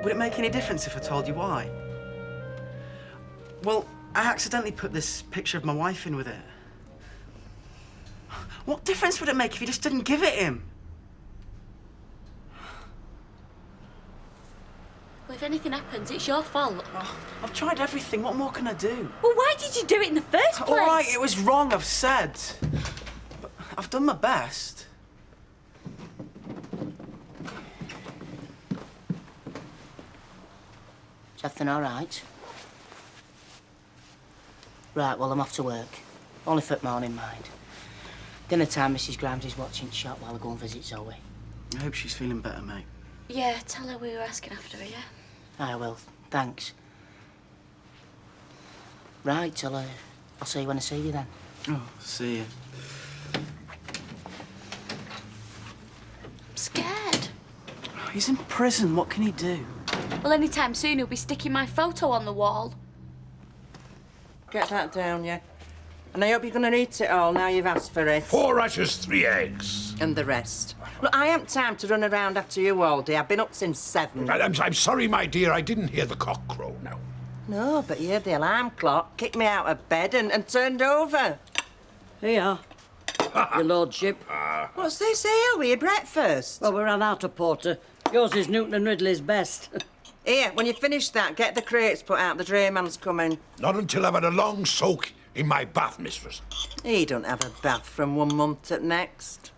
Would it make any difference if I told you why? Well, I accidentally put this picture of my wife in with it. What difference would it make if you just didn't give it him? Well, if anything happens, it's your fault. Oh, I've tried everything. What more can I do? Well, why did you do it in the first place? All right, it was wrong, I've said. But I've done my best. Is everything all right? Right, well, I'm off to work. Only for the morning, mind. Dinner time, Mrs. Grimes is watching shop while I go and visit Zoe. I hope she's feeling better, mate. Yeah, tell her we were asking after her, yeah? I will, thanks. Right, I'll see you when I see you then. Oh, see you. I'm scared. He's in prison. What can he do? Well, any time soon he'll be sticking my photo on the wall. Get that down, yeah. And I hope you're going to eat it all now you've asked for it. 4 rashers, 3 eggs. And the rest. Look, I haven't time to run around after you all day. I've been up since 7. I'm sorry, my dear, I didn't hear the cock crow now. No, but you heard the alarm clock, kicked me out of bed and turned over. Here, your lordship. What's this ale with your breakfast? Well, we ran out of porter. Yours is Newton and Ridley's best. Here, when you finish that, get the crates put out. The drayman's coming. Not until I've had a long soak in my bath, mistress. He don't have a bath from 1 month to the next.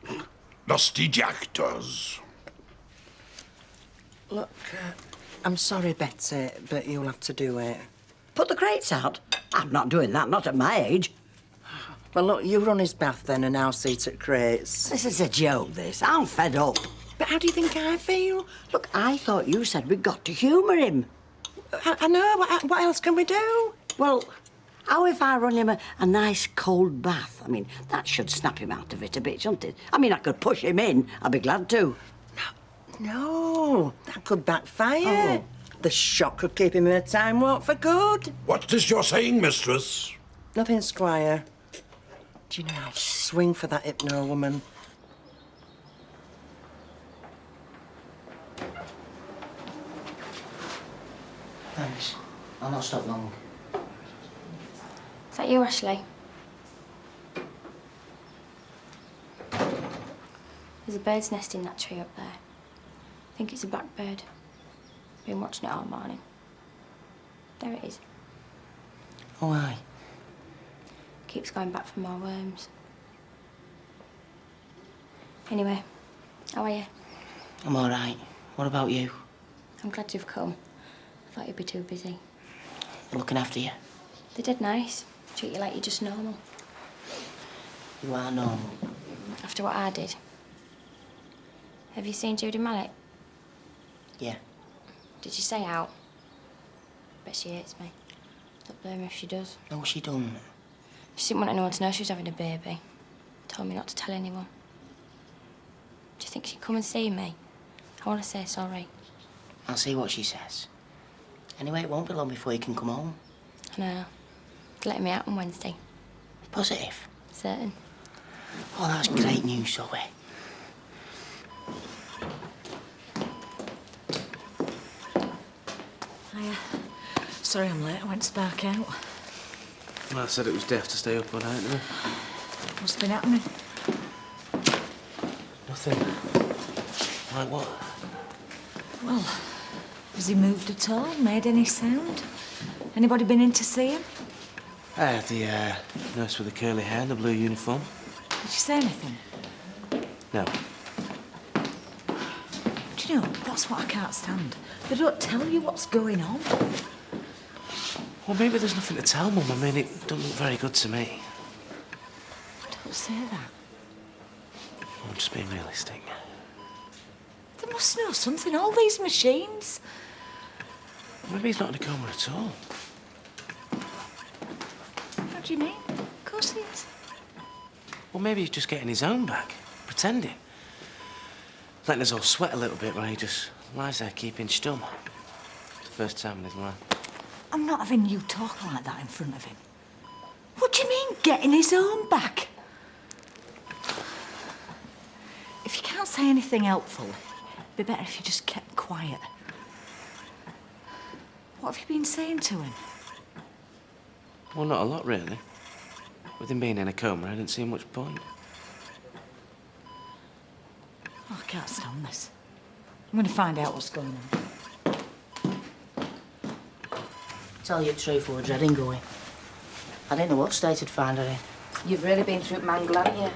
Lusty Jack does. Look, I'm sorry, Betsy, but you'll have to do it. Put the crates out? I'm not doing that, not at my age. Well, look, you run his bath then and I'll see to crates. This is a joke, this. I'm fed up. But how do you think I feel? Look, I thought you said we'd got to humour him. I know. What else can we do? Well, how if I run him a nice cold bath? I mean, that should snap him out of it a bit, shouldn't it? I mean, I could push him in. I'd be glad to. No, that could backfire. Oh. The shock could keep him in a time warp for good. What's this you're saying, mistress? Nothing, Squire. Do you know I'll swing for that hypno woman? Thanks. I'll not stop long. Is that you, Ashley? There's a bird's nest in that tree up there. I think it's a blackbird. Been watching it all morning. There it is. Oh, aye. Keeps going back for more worms. Anyway, how are you? I'm all right. What about you? I'm glad you've come. I thought you'd be too busy. They're looking after you. They did nice. Treat you like you're just normal. You are normal. After what I did. Have you seen Judy Mallet? Yeah. Did she stay out? Bet she hates me. Don't blame her if she does. No, she don't. She didn't want anyone to know she was having a baby. Told me not to tell anyone. Do you think she'd come and see me? I want to say sorry. I'll see what she says. Anyway, it won't be long before you can come home. I know. Let me out on Wednesday. Positive? Certain. Oh, that's great news, Zoe. Hiya. Sorry I'm late. I went to spark out. Well, I said it was death to stay up all night, didn't I? What's been happening? Nothing. Like what? Well, has he moved at all? Made any sound? Anybody been in to see him? The nurse with the curly hair and the blue uniform. Did you say anything? No. Do you know, that's what I can't stand. They don't tell you what's going on. Well, maybe there's nothing to tell, Mum. I mean, it doesn't look very good to me. Don't say that. I'm just being realistic. They must know something, all these machines. Maybe he's not in a coma at all. What do you mean? Of course he is. Well, maybe he's just getting his own back, pretending. Letting us all sweat a little bit while he just lies there keeping stum. It's the first time in his life. I'm not having you talk like that in front of him. What do you mean, getting his own back? If you can't say anything helpful, it'd be better if you just kept quiet. What have you been saying to him? Well, not a lot, really. With him being in a coma, I didn't see much point. Oh, I can't stand this. I'm going to find out what's going on. Tell you the truth, we were dreading going. I didn't know what state I'd find her in. You've really been through it, mangle, haven't you?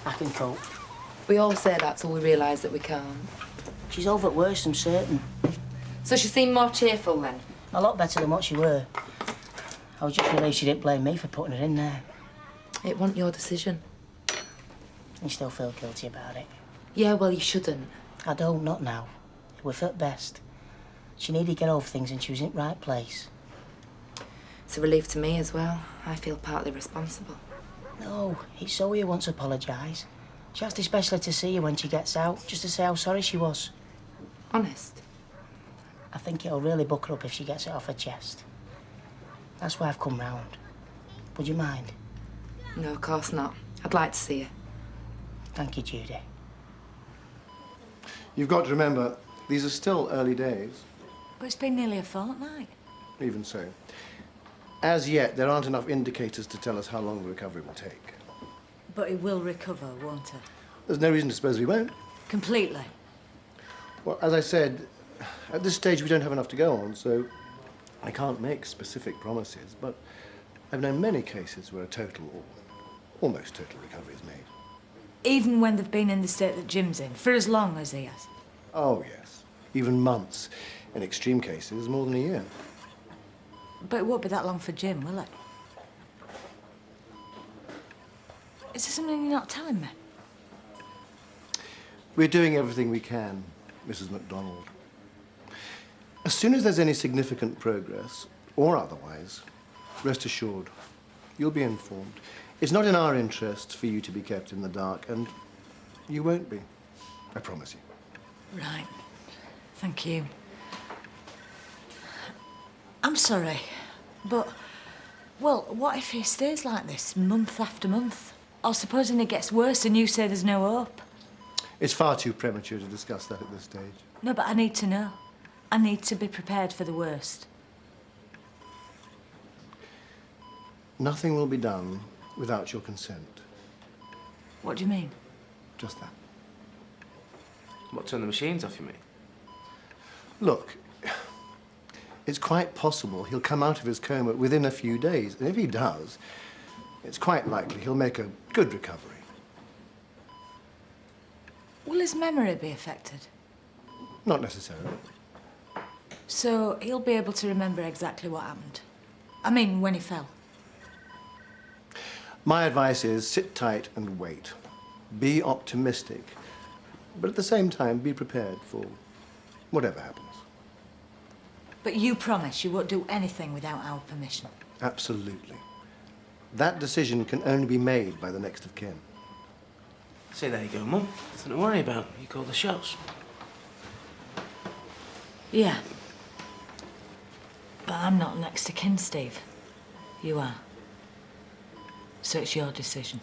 I can cope. We all say that till we realise that we can't. She's over at worst, I'm certain. So she seemed more cheerful then? A lot better than what she were. I was just relieved she didn't blame me for putting her in there. It wasn't your decision. You still feel guilty about it? Yeah, well, you shouldn't. I don't, not now. We're at best. She needed to get over things and she was in the right place. It's a relief to me as well. I feel partly responsible. No, it's Zoe who wants to apologise. She asked especially to see you when she gets out, just to say how sorry she was. Honest? I think it'll really buck her up if she gets it off her chest. That's why I've come round. Would you mind? No, of course not. I'd like to see her. Thank you, Judy. You've got to remember, these are still early days. But it's been nearly a fortnight. Even so. As yet, there aren't enough indicators to tell us how long the recovery will take. But he will recover, won't he? There's no reason to suppose he won't. Completely. Well, as I said, at this stage we don't have enough to go on, so I can't make specific promises, but I've known many cases where a total or almost total recovery is made. Even when they've been in the state that Jim's in, for as long as he has. Oh, yes. Even months. In extreme cases, more than a year. But it won't be that long for Jim, will it? Is there something you're not telling me? We're doing everything we can, Mrs. MacDonald. As soon as there's any significant progress, or otherwise, rest assured, you'll be informed. It's not in our interests for you to be kept in the dark, and you won't be. I promise you. Right. Thank you. I'm sorry, but, well, what if he stays like this month after month? Or supposing it gets worse and you say there's no hope? It's far too premature to discuss that at this stage. No, but I need to know. I need to be prepared for the worst. Nothing will be done without your consent. What do you mean? Just that. What, turn the machines off, you mean? Look, it's quite possible he'll come out of his coma within a few days, and if he does, it's quite likely he'll make a good recovery. Will his memory be affected? Not necessarily. So he'll be able to remember exactly what happened? I mean, when he fell. My advice is sit tight and wait. Be optimistic, but at the same time, be prepared for whatever happens. But you promise you won't do anything without our permission? Absolutely. That decision can only be made by the next of kin. Say, there you go, Mum. Nothing to worry about. You call the shots. Yeah. But I'm not next to kin, Steve. You are. So it's your decision.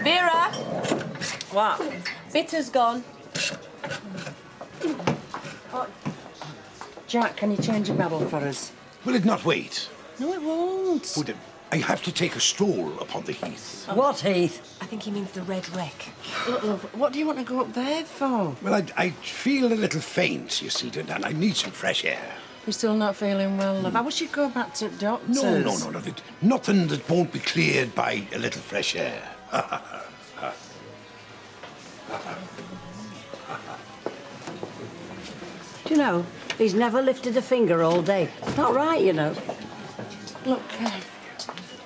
Vera! What? Bitter's gone. Jack, can you change a babble for us? Will it not wait? No, it won't. Would it? I have to take a stroll upon the heath. What, Heath? I think he means the Red Wreck. Look, love, what do you want to go up there for? Well, I feel a little faint, you see, and I need some fresh air. You're still not feeling well, love. I wish you'd go back to doctors. No. Nothing that won't be cleared by a little fresh air. Do you know, he's never lifted a finger all day. It's not right, you know. Look,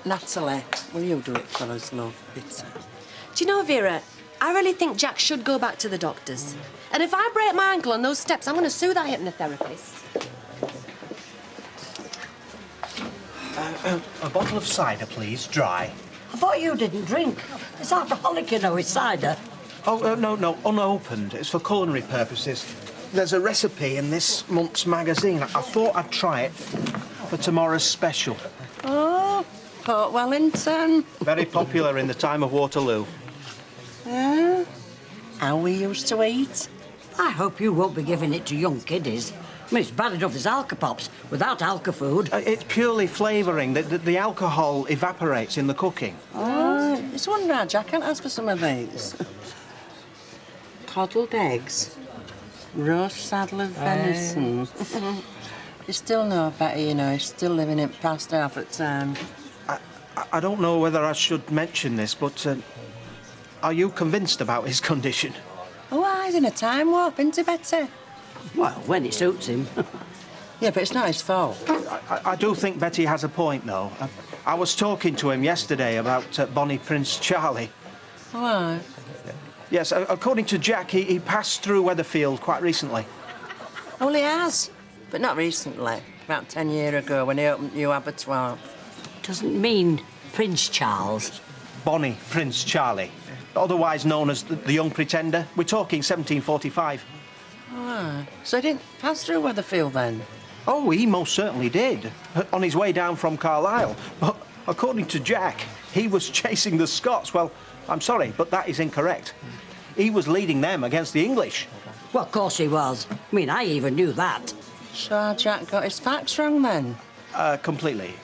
Natalie, will you do it for us, love? Bitter. Do you know, Vera, I really think Jack should go back to the doctors. And if I break my ankle on those steps, I'm going to sue that hypnotherapist. A bottle of cider, please, dry. I thought you didn't drink. It's alcoholic, you know, it's cider. Oh, no, unopened. It's for culinary purposes. There's a recipe in this month's magazine. I thought I'd try it for tomorrow's special. Oh, Port Wellington. Very popular in the time of Waterloo. Yeah. How we used to eat. I hope you won't be giving it to young kiddies. I mean, it's bad enough as alka-pops without alka-food. It's purely flavouring. The alcohol evaporates in the cooking. Oh, it's wonder how Jack can't ask for some of these. Coddled eggs, roast saddle of venison. You still know better, you know. He's still living it past half at time. I don't know whether I should mention this, but are you convinced about his condition? Oh, he's in a time warp, isn't he, Betty? Well, when it suits him. Yeah, but it's not his fault. I do think Betty has a point, though. I was talking to him yesterday about Bonnie Prince Charlie. Why? Yes, according to Jack, he passed through Weatherfield quite recently. Well, he has. But not recently. About 10 years ago when he opened new abattoir. Doesn't mean Prince Charles. Bonnie Prince Charlie, otherwise known as the Young Pretender. We're talking 1745. Oh, so he didn't pass through Weatherfield then? Oh, he most certainly did, on his way down from Carlisle. But according to Jack, he was chasing the Scots. Well, I'm sorry, but that is incorrect. He was leading them against the English. Well, of course he was. I mean, I even knew that. So Jack got his facts wrong then? Completely.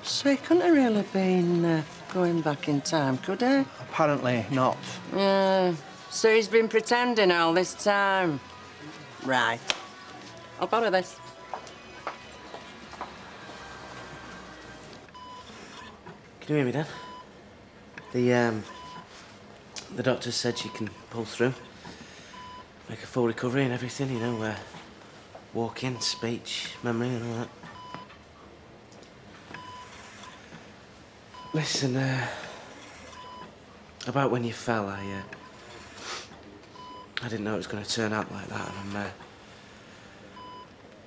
So he couldn't have really been going back in time, could he? Apparently not. Yeah. So he's been pretending all this time. Right. I'll borrow this. Can you hear me, Dan? The doctor said she can pull through. Make a full recovery and everything, you know, walking, speech, memory and all that. Listen, about when you fell, I didn't know it was going to turn out like that, and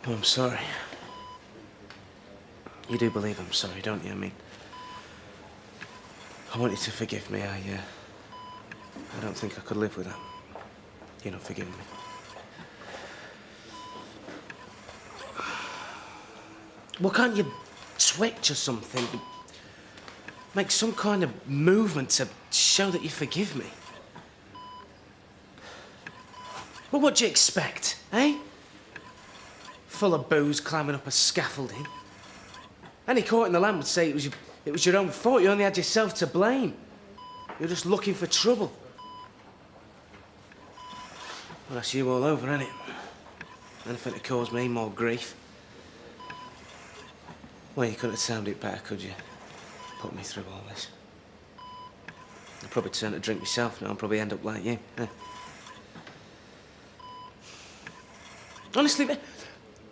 I'm sorry. You do believe I'm sorry, don't you? I mean, I want you to forgive me. I don't think I could live with that. You know, forgiving me. Well, can't you twitch or something? Make some kind of movement to show that you forgive me? Well, what do you expect, eh? Full of booze, climbing up a scaffolding. Any court in the land would say it was your own fault. You only had yourself to blame. You're just looking for trouble. Well, that's you all over, isn't it? Anything to cause me more grief. Well, you couldn't have timed it better, could you? Put me through all this. I'd probably turn to drink myself now and probably end up like you. Eh? Honestly,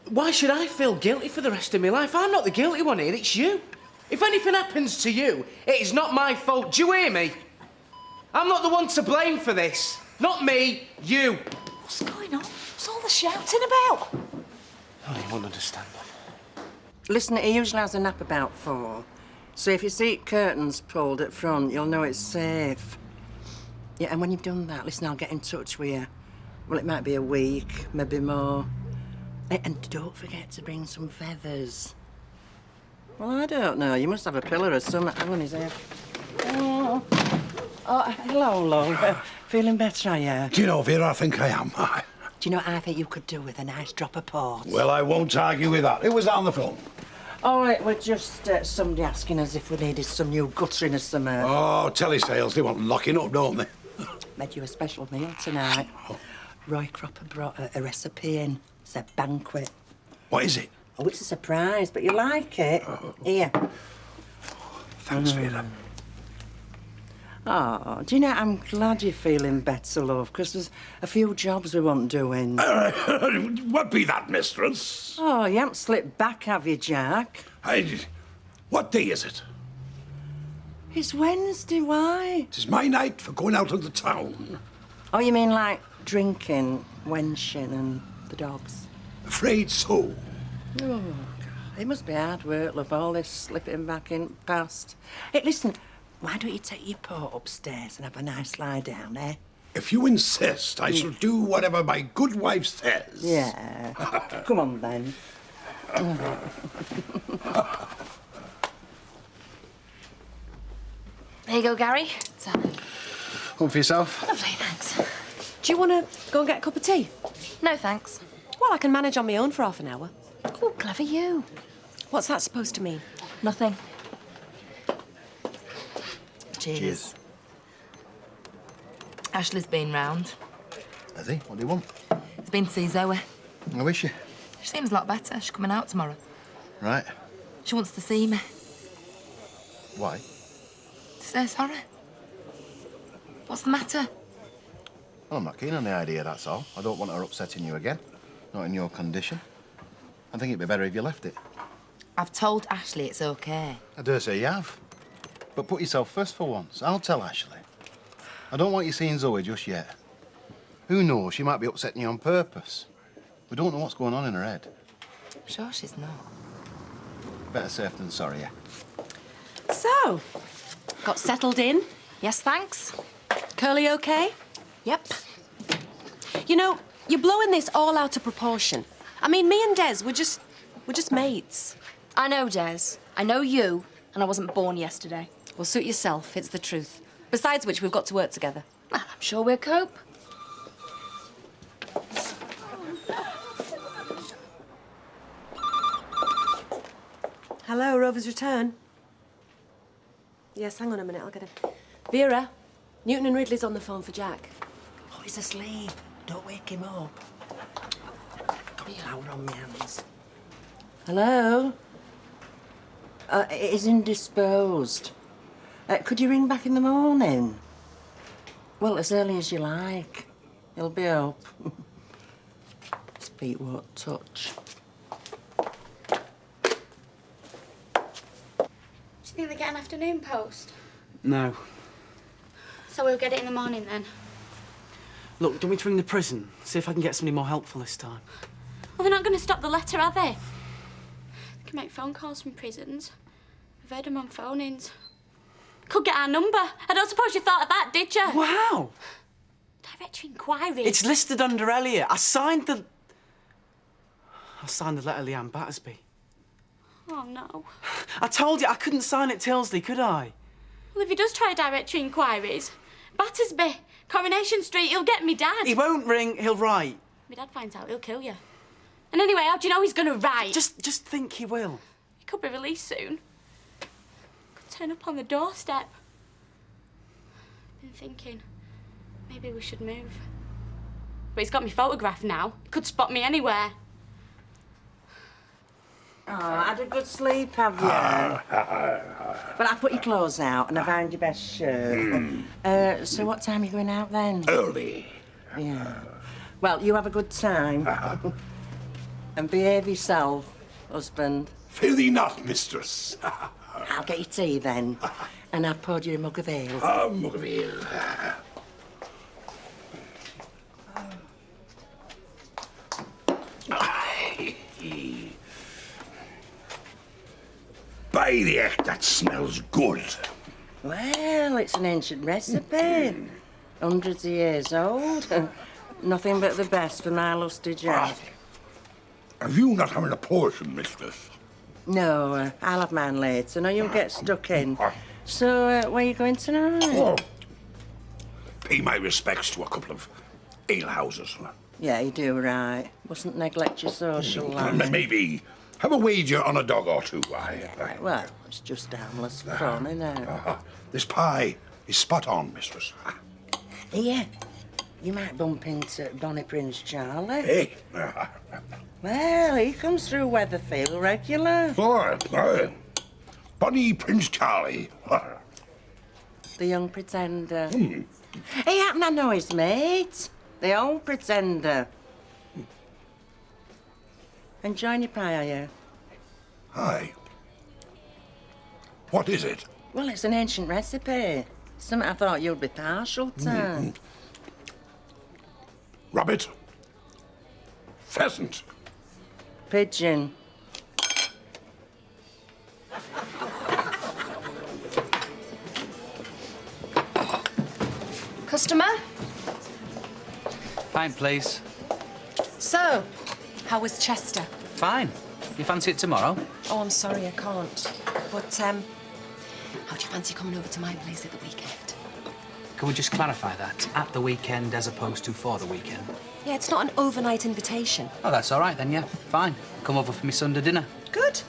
why should I feel guilty for the rest of my life? I'm not the guilty one here, it's you. If anything happens to you, it is not my fault. Do you hear me? I'm not the one to blame for this. Not me, you. What's going on? What's all the shouting about? Oh, you won't understand. Listen, he usually has a nap about 4. So if you see curtains pulled at front, you'll know it's safe. Yeah, and when you've done that, listen, I'll get in touch with you. Well, it might be a week, maybe more. And don't forget to bring some feathers. Well, I don't know. You must have a pillar or something. Hang on his head. Oh, hello, love. Feeling better, are you? Do you know, Vera, I think I am. Do you know what I think you could do with a nice drop of port? Well, I won't argue with that. It was down the phone. All right, we're just somebody asking us if we needed some new guttering or something. Oh, telesales, they want locking up, don't they? Made you a special meal tonight. Roy Cropper brought a recipe in. It's a banquet. What is it? Oh, it's a surprise, but you like it. Here. Thanks, Vera. Oh, do you know, I'm glad you're feeling better, love, because there's a few jobs we want doing. What be that, mistress? Oh, you haven't slipped back, have you, Jack? What day is it? It's Wednesday, why? It is my night for going out of the town. Oh, you mean like drinking, wenching and the dogs? Afraid so. Oh, God. It must be hard work, love, all this slipping back in past. Hey, listen, why don't you take your port upstairs and have a nice lie down, eh? If you insist, I shall do whatever my good wife says. Yeah. Come on, then. There you go, Gary. One for yourself. Lovely, thanks. Do you want to go and get a cup of tea? No, thanks. Well, I can manage on my own for half an hour. Oh, clever you. What's that supposed to mean? Nothing. Cheers. Ashley's been round. Has he? What do you want? He's been to see Zoe. I wish you. She seems a lot better. She's coming out tomorrow. Right. She wants to see me. Why? To say sorry. What's the matter? Well, I'm not keen on the idea, that's all. I don't want her upsetting you again. Not in your condition. I think it'd be better if you left it. I've told Ashley it's okay. I dare say you have. But put yourself first for once. I'll tell Ashley. I don't want you seeing Zoe just yet. Who knows? She might be upsetting you on purpose. We don't know what's going on in her head. I'm sure she's not. Better safe than sorry, yeah. So, got settled in? Yes, thanks. Curly okay? Yep. You know, you're blowing this all out of proportion. I mean, me and Des, we're just mates. I know, Des. I know you, and I wasn't born yesterday. Well, suit yourself, it's the truth. Besides which, we've got to work together. Well, I'm sure we'll cope. Hello, Rover's return. Yes, hang on a minute, I'll get him. Vera, Newton and Ridley's on the phone for Jack. Oh, he's asleep. Don't wake him up. Got flour on my hands. Hello? It is indisposed. Could you ring back in the morning? Well, as early as you like. He'll be up. His feet won't touch. Do you think they get an afternoon post? No. So we'll get it in the morning then? Look, do you want me to ring the prison? See if I can get somebody more helpful this time. Well, they're not going to stop the letter, are they? They can make phone calls from prisons. I've heard them on phone-ins. Could get our number. I don't suppose you thought of that, did you? Wow! Directory inquiry. It's listed under Elliot. I signed the letter, Leanne Battersby. Oh, no. I told you I couldn't sign it Tilsley, could I? Well, if he does try directory inquiries, Battersby, Coronation Street, he'll get me dad. He won't ring, he'll write. My dad finds out, he'll kill you. And anyway, how do you know he's going to write? Just think he will. He could be released soon. Could turn up on the doorstep. Been thinking, maybe we should move. But he's got me photograph now. He could spot me anywhere. Oh, had a good sleep, have you? Well, I put your clothes out and I found your best shirt. So what time are you going out then? Early. Yeah. Well, you have a good time. And behave yourself, husband. Fear thee not, mistress. I'll get you tea then. And I've poured you a mug of ale. Mug of ale. By the heck, that smells good. Well, it's an ancient recipe. Hundreds of years old. Nothing but the best for my lusty Jack. Are you not having a portion, mistress? No, I'll have mine later. No, you'll get stuck in. So, where are you going tonight? Oh, pay my respects to a couple of alehouses. Yeah, you do right. Mustn't neglect your social life. Maybe have a wager on a dog or two. Well, it's just harmless fun, isn't it? This pie is spot on, mistress. Here, you might bump into Bonnie Prince Charlie. Hey. Well, he comes through Weatherfield regular. Bonnie Prince Charlie. The young pretender. He happen to know his mate. The old pretender. Enjoying your pie, are you? Aye. What is it? Well, it's an ancient recipe. Something I thought you'd be partial to. Rabbit. Pheasant. Pigeon. Customer? Pint, please. So, how was Chester? Fine. You fancy it tomorrow? Oh, I'm sorry, I can't. But, how do you fancy coming over to my place at the weekend? Can we just clarify that? At the weekend as opposed to for the weekend? Yeah, it's not an overnight invitation. Oh, that's all right then, yeah. Fine. Come over for me Sunday dinner. Good.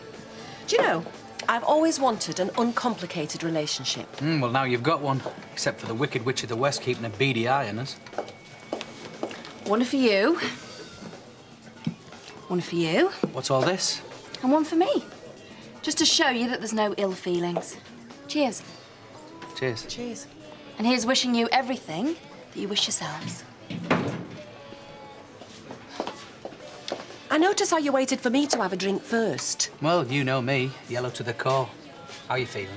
Do you know, I've always wanted an uncomplicated relationship. Well, now you've got one. Except for the Wicked Witch of the West keeping a beady eye on us. One for you. One for you. What's all this? And one for me. Just to show you that there's no ill feelings. Cheers. Cheers. Cheers. And here's wishing you everything that you wish yourselves. I noticed how you waited for me to have a drink first. Well, you know me. Yellow to the core. How you feeling?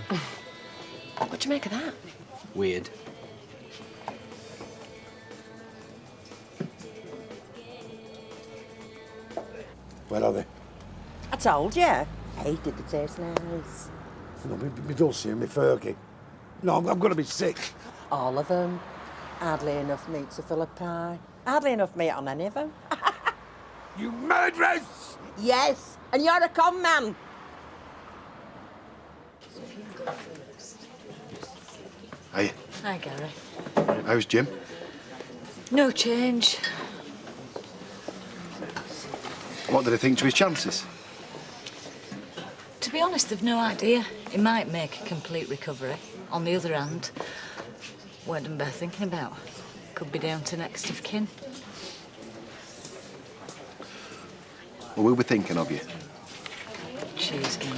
What do you make of that? Weird. Where are they? I told you. Hey, did the taste nice? No, me Dulcie and me Fergie. No, I'm going to be sick. All of them. Hardly enough meat to fill a pie. Hardly enough meat on any of them. You murderess! Yes, and you're a con man. Hey, Hi, Gary. how's Jim? No change. What did he think to his chances? To be honest, they've no idea. He might make a complete recovery. On the other hand, what am I thinking about? Could be down to next of kin. Well, we were thinking of you. Cheers, Gary.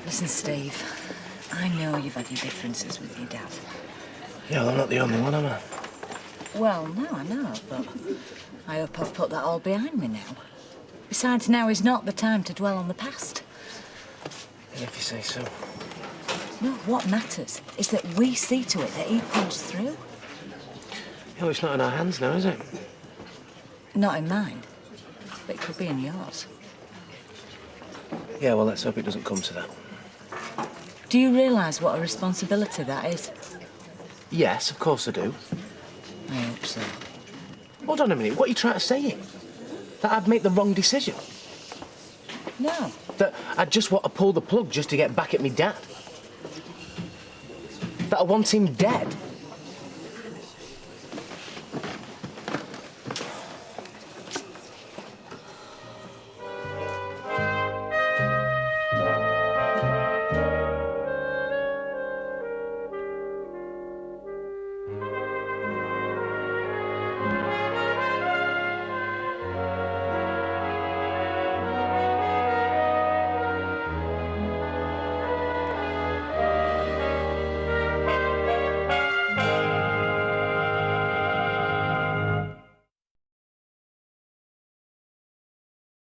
Listen, Steve, I know you've had your differences with your dad. Yeah, well, I'm not the only one, am I? Well, no, I know, but I hope I've put that all behind me now. Besides, now is not the time to dwell on the past. Yeah, if you say so. No, what matters is that we see to it that he pulls through. Yeah, well, it's not in our hands now, is it? Not in mine, but it could be in yours. Yeah, well, let's hope it doesn't come to that. Do you realise what a responsibility that is? Yes, of course I do. I hope so. Hold on a minute, what are you trying to say? That I'd make the wrong decision? No. That I'd just want to pull the plug just to get back at me dad? That I want him dead?